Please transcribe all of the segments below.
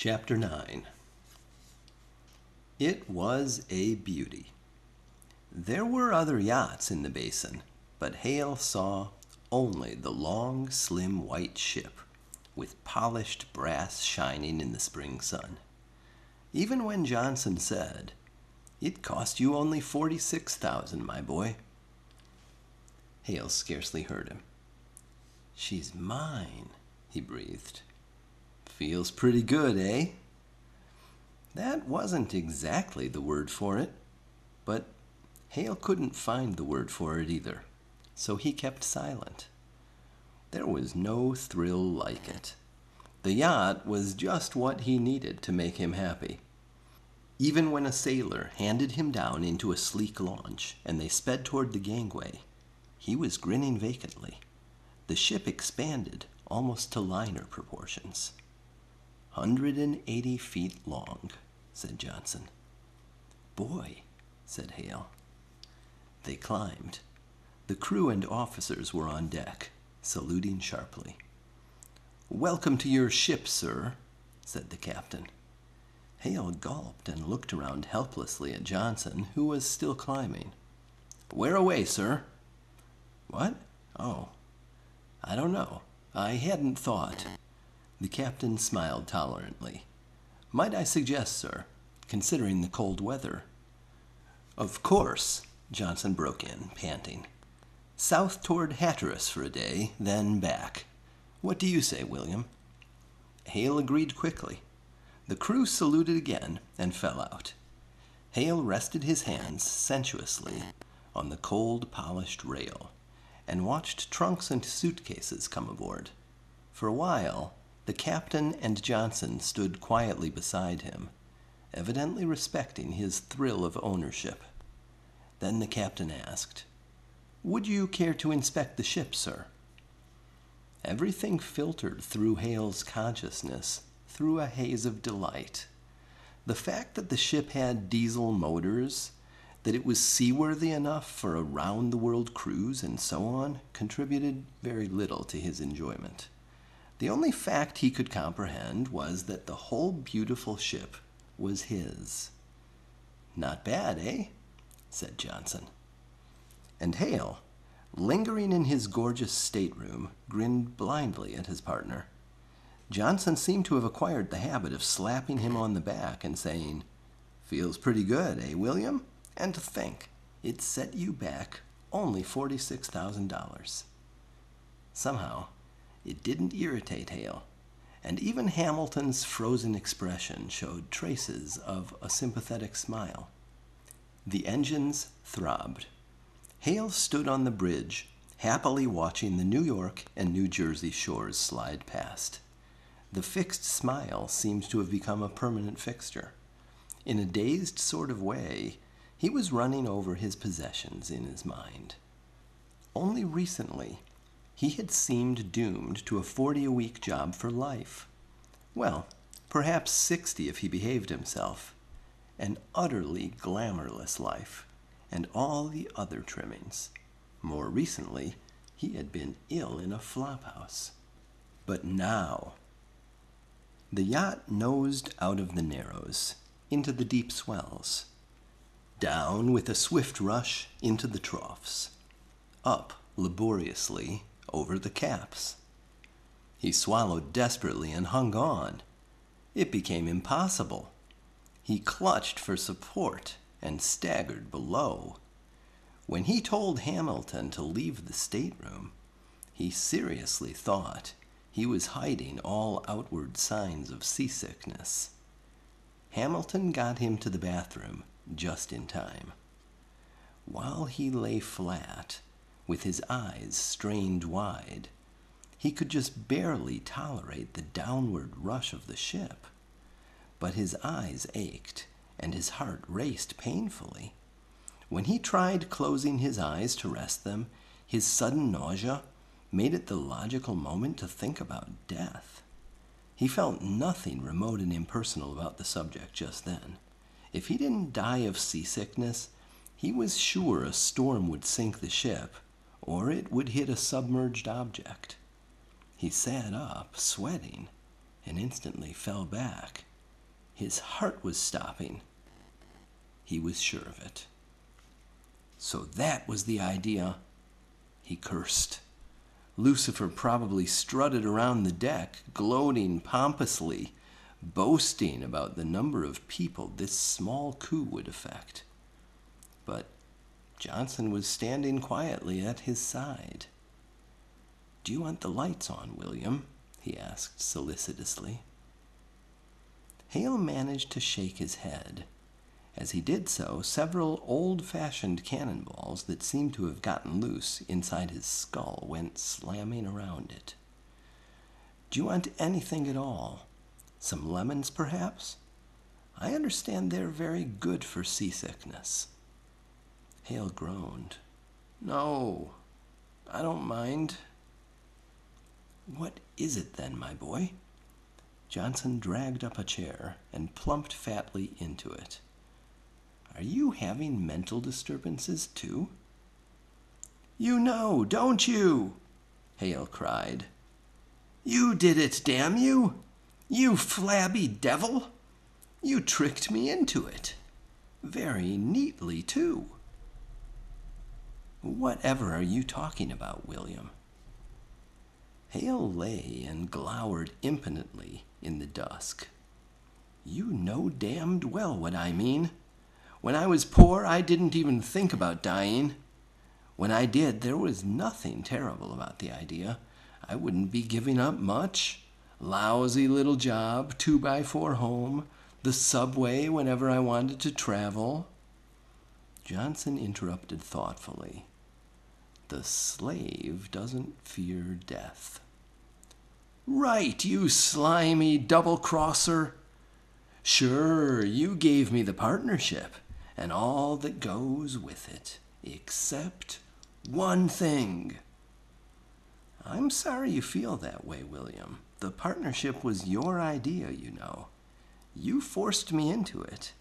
Chapter 9. It was a beauty. There were other yachts in the basin, but Hale saw only the long, slim white ship with polished brass shining in the spring sun. Even when Johnson said, "It cost you only 46,000, my boy," Hale scarcely heard him. "She's mine," he breathed. "Feels pretty good, eh?" That wasn't exactly the word for it, but Hale couldn't find the word for it either, so he kept silent. There was no thrill like it. The yacht was just what he needed to make him happy. Even when a sailor handed him down into a sleek launch and they sped toward the gangway, he was grinning vacantly. The ship expanded almost to liner proportions. 180 feet long, said Johnson. "Boy," said Hale. They climbed. The crew and officers were on deck, saluting sharply. "Welcome to your ship, sir," said the captain. Hale gulped and looked around helplessly at Johnson, who was still climbing. "Where away, sir?" "What? Oh, I don't know. I hadn't thought." The captain smiled tolerantly. "Might I suggest, sir, considering the cold weather—" "Of course," Johnson broke in, panting. "South toward Hatteras for a day, then back. What do you say, William?" Hale agreed quickly. The crew saluted again and fell out. Hale rested his hands sensuously on the cold, polished rail and watched trunks and suitcases come aboard. For a while, the captain and Johnson stood quietly beside him, evidently respecting his thrill of ownership. Then the captain asked, "Would you care to inspect the ship, sir?" Everything filtered through Hale's consciousness through a haze of delight. The fact that the ship had diesel motors, that it was seaworthy enough for a round-the-world cruise, and so on, contributed very little to his enjoyment. The only fact he could comprehend was that the whole beautiful ship was his. "Not bad, eh?" said Johnson. And Hale, lingering in his gorgeous stateroom, grinned blindly at his partner. Johnson seemed to have acquired the habit of slapping him on the back and saying, "Feels pretty good, eh, William? And to think, it set you back only $46,000. Somehow, it didn't irritate Hale, and even Hamilton's frozen expression showed traces of a sympathetic smile. The engines throbbed. Hale stood on the bridge, happily watching the New York and New Jersey shores slide past. The fixed smile seemed to have become a permanent fixture. In a dazed sort of way, he was running over his possessions in his mind. Only recently, he had seemed doomed to a 40-a-week job for life. Well, perhaps 60 if he behaved himself. An utterly glamourless life, and all the other trimmings. More recently, he had been ill in a flophouse. But now... The yacht nosed out of the narrows, into the deep swells. Down with a swift rush into the troughs. Up laboriously over the caps. He swallowed desperately and hung on. It became impossible. He clutched for support and staggered below. When he told Hamilton to leave the stateroom, he seriously thought he was hiding all outward signs of seasickness. Hamilton got him to the bathroom just in time. While he lay flat, with his eyes strained wide, he could just barely tolerate the downward rush of the ship. But his eyes ached, and his heart raced painfully. When he tried closing his eyes to rest them, his sudden nausea made it the logical moment to think about death. He felt nothing remote and impersonal about the subject just then. If he didn't die of seasickness, he was sure a storm would sink the ship, or it would hit a submerged object. He sat up, sweating, and instantly fell back, His heart was stopping. He was sure of it. So that was the idea. He cursed. Lucifer probably strutted around the deck, gloating pompously, boasting about the number of people this small coup would affect. But Johnson was standing quietly at his side. "Do you want the lights on, William?" he asked solicitously. Hale managed to shake his head. As he did so, several old-fashioned cannonballs that seemed to have gotten loose inside his skull went slamming around it. "Do you want anything at all? Some lemons, perhaps? I understand they're very good for seasickness." Hale groaned. "No, I don't mind." "What is it then, my boy?" Johnson dragged up a chair and plumped fatly into it. "Are you having mental disturbances, too?" "You know, don't you?" Hale cried. "You did it, damn you! You flabby devil! You tricked me into it. Very neatly, too." "Whatever are you talking about, William?" Hale lay and glowered impotently in the dusk. "You know damned well what I mean. When I was poor, I didn't even think about dying. When I did, there was nothing terrible about the idea. I wouldn't be giving up much. Lousy little job, 2x4 home, the subway whenever I wanted to travel." Johnson interrupted thoughtfully. "The slave doesn't fear death." "Right, you slimy double-crosser. Sure, you gave me the partnership and all that goes with it, except one thing." "I'm sorry you feel that way, William. The partnership was your idea, you know. You forced me into it.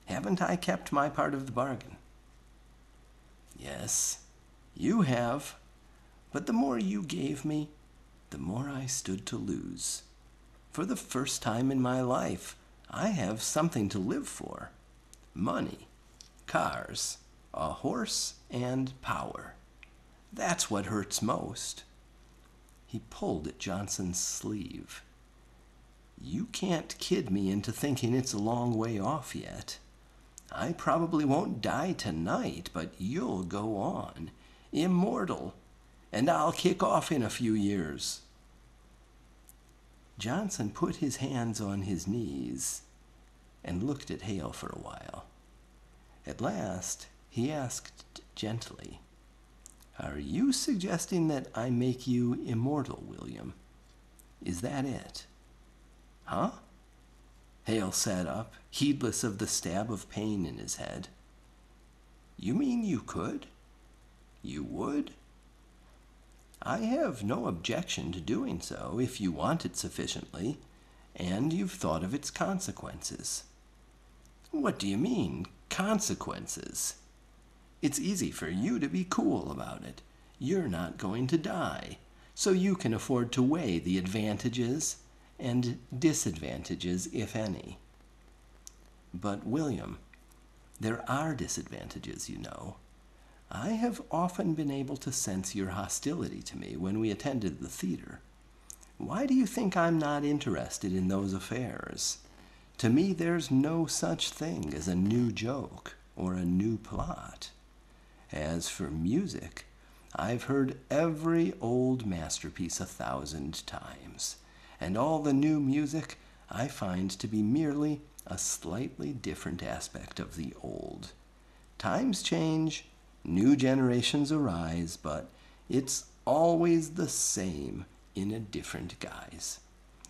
Haven't I kept my part of the bargain?" "Yes, you have. But the more you gave me, the more I stood to lose. For the first time in my life, I have something to live for. Money, cars, a horse, and power. That's what hurts most." He pulled at Johnson's sleeve. "You can't kid me into thinking it's a long way off yet. I probably won't die tonight, but you'll go on, immortal, and I'll kick off in a few years." Johnson put his hands on his knees and looked at Hale for a while. At last, he asked gently, "Are you suggesting that I make you immortal, William? Is that it?" "Huh?" Hale sat up, heedless of the stab of pain in his head. "You mean you could? You would?" "I have no objection to doing so, if you want it sufficiently, and you've thought of its consequences." "What do you mean, consequences?" "It's easy for you to be cool about it. You're not going to die, so you can afford to weigh the advantages and disadvantages, if any." "But, William, there are disadvantages, you know. I have often been able to sense your hostility to me when we attended the theater. Why do you think I'm not interested in those affairs? To me, there's no such thing as a new joke or a new plot. As for music, I've heard every old masterpiece 1,000 times, and all the new music I find to be merely a slightly different aspect of the old. Times change, new generations arise, but it's always the same in a different guise.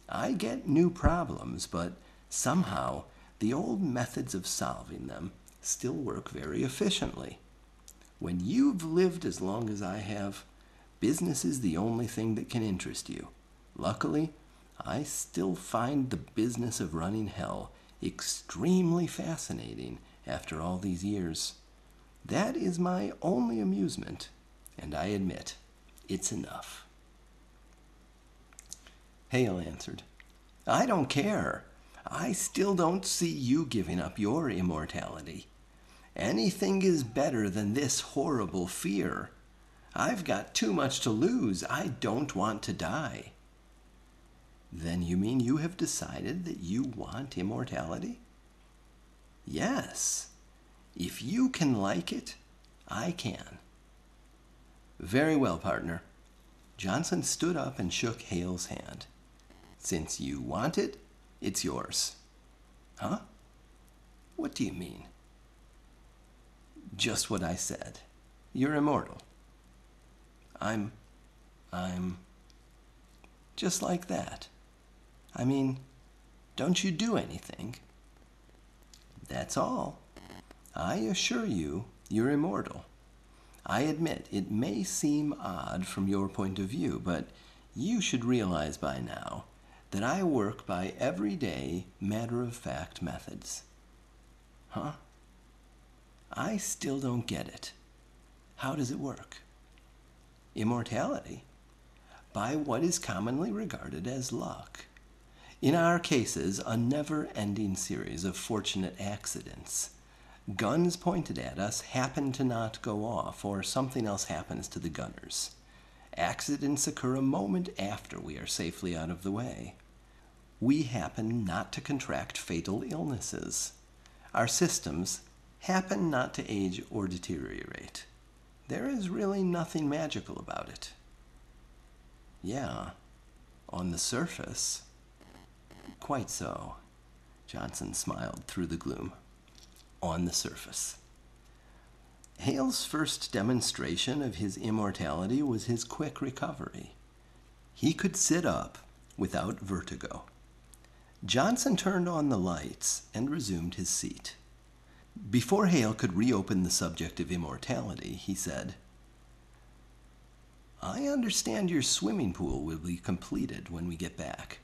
I get new problems, but somehow the old methods of solving them still work very efficiently. When you've lived as long as I have, business is the only thing that can interest you. Luckily, I still find the business of running hell extremely fascinating after all these years. That is my only amusement, and I admit, it's enough." Hale answered, "I don't care. I still don't see you giving up your immortality. Anything is better than this horrible fear. I've got too much to lose. I don't want to die. Then you mean you have decided that you want immortality? Yes. If you can like it, I can. Very well, partner. Johnson stood up and shook Hale's hand. Since you want it, it's yours. Huh? What do you mean? Just what I said. You're immortal. I'm just like that. I mean, don't you do anything? That's all. I assure you, you're immortal. I admit it may seem odd from your point of view, but you should realize by now that I work by everyday, matter-of-fact methods. Huh? I still don't get it. How does it work? Immortality? By what is commonly regarded as luck. In our cases, a never-ending series of fortunate accidents. Guns pointed at us happen to not go off, or something else happens to the gunners. Accidents occur a moment after we are safely out of the way. We happen not to contract fatal illnesses. Our systems happen not to age or deteriorate. There is really nothing magical about it. Yeah, on the surface. Quite so. Johnson smiled through the gloom. On the surface. Hale's first demonstration of his immortality was his quick recovery. He could sit up without vertigo. Johnson turned on the lights and resumed his seat. Before Hale could reopen the subject of immortality, he said, I understand your swimming pool will be completed when we get back.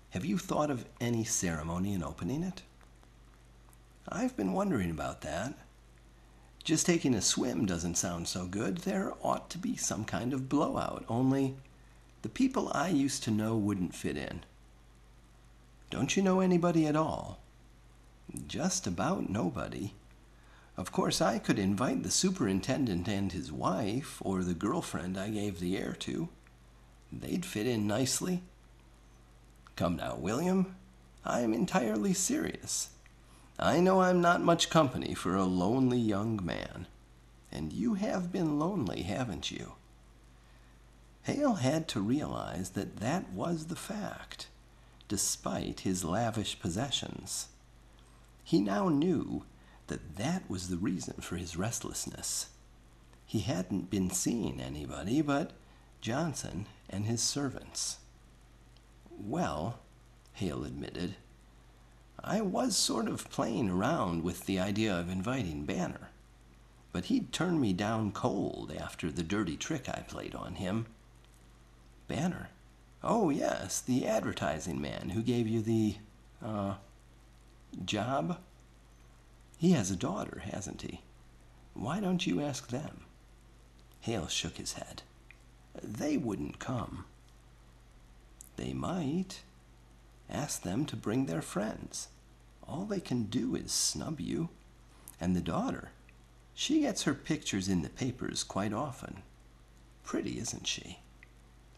Have you thought of any ceremony in opening it? I've been wondering about that. Just taking a swim doesn't sound so good. There ought to be some kind of blowout, only the people I used to know wouldn't fit in. Don't you know anybody at all? Just about nobody. Of course, I could invite the superintendent and his wife, or the girlfriend I gave the air to. They'd fit in nicely. Come now, William. I am entirely serious. I know I'm not much company for a lonely young man. And you have been lonely, haven't you? Hale had to realize that that was the fact, despite his lavish possessions. He now knew that that was the reason for his restlessness. He hadn't been seeing anybody but Johnson and his servants. Well, Hale admitted, I was sort of playing around with the idea of inviting Banner, but he'd turned me down cold after the dirty trick I played on him. Banner? Oh, yes, the advertising man who gave you the, job? He has a daughter, hasn't he? Why don't you ask them? Hale shook his head. They wouldn't come. They might. Ask them to bring their friends. All they can do is snub you. And the daughter, she gets her pictures in the papers quite often. Pretty, isn't she?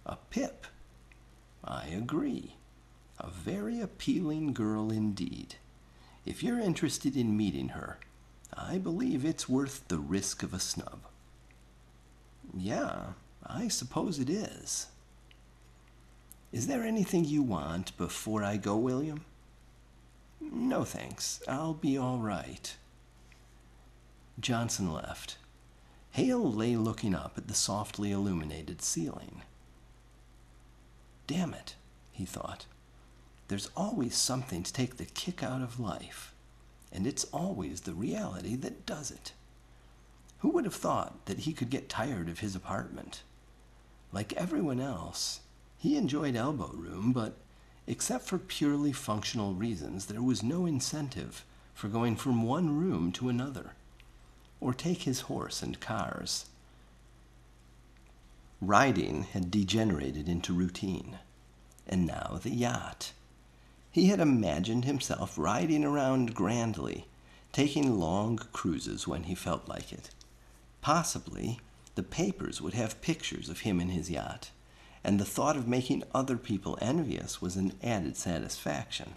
A pip. I agree. A very appealing girl indeed. If you're interested in meeting her, I believe it's worth the risk of a snub. Yeah, I suppose it is. Is there anything you want before I go, William? No, thanks. I'll be all right. Johnson left. Hale lay looking up at the softly illuminated ceiling. Damn it, he thought. There's always something to take the kick out of life, and it's always the reality that does it. Who would have thought that he could get tired of his apartment? Like everyone else, he enjoyed elbow room, but except for purely functional reasons, there was no incentive for going from one room to another, or take his horse and cars. Riding had degenerated into routine, and now the yacht. He had imagined himself riding around grandly, taking long cruises when he felt like it. Possibly, the papers would have pictures of him in his yacht, and the thought of making other people envious was an added satisfaction.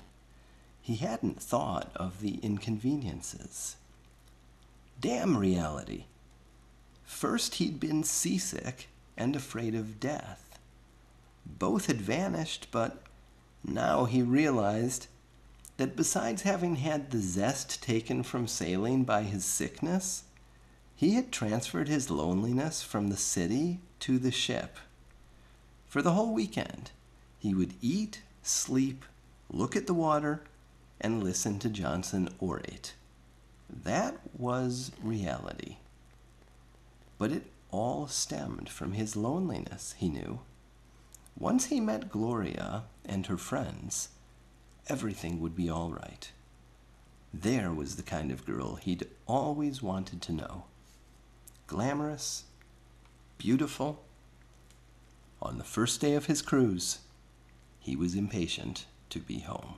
He hadn't thought of the inconveniences. Damn reality! First he'd been seasick and afraid of death. Both had vanished, but now he realized that besides having had the zest taken from sailing by his sickness, he had transferred his loneliness from the city to the ship. For the whole weekend, he would eat, sleep, look at the water, and listen to Johnson orate. That was reality. But it all stemmed from his loneliness, he knew. Once he met Gloria and her friends, everything would be all right. There was the kind of girl he'd always wanted to know. Glamorous, beautiful. On the first day of his cruise, he was impatient to be home.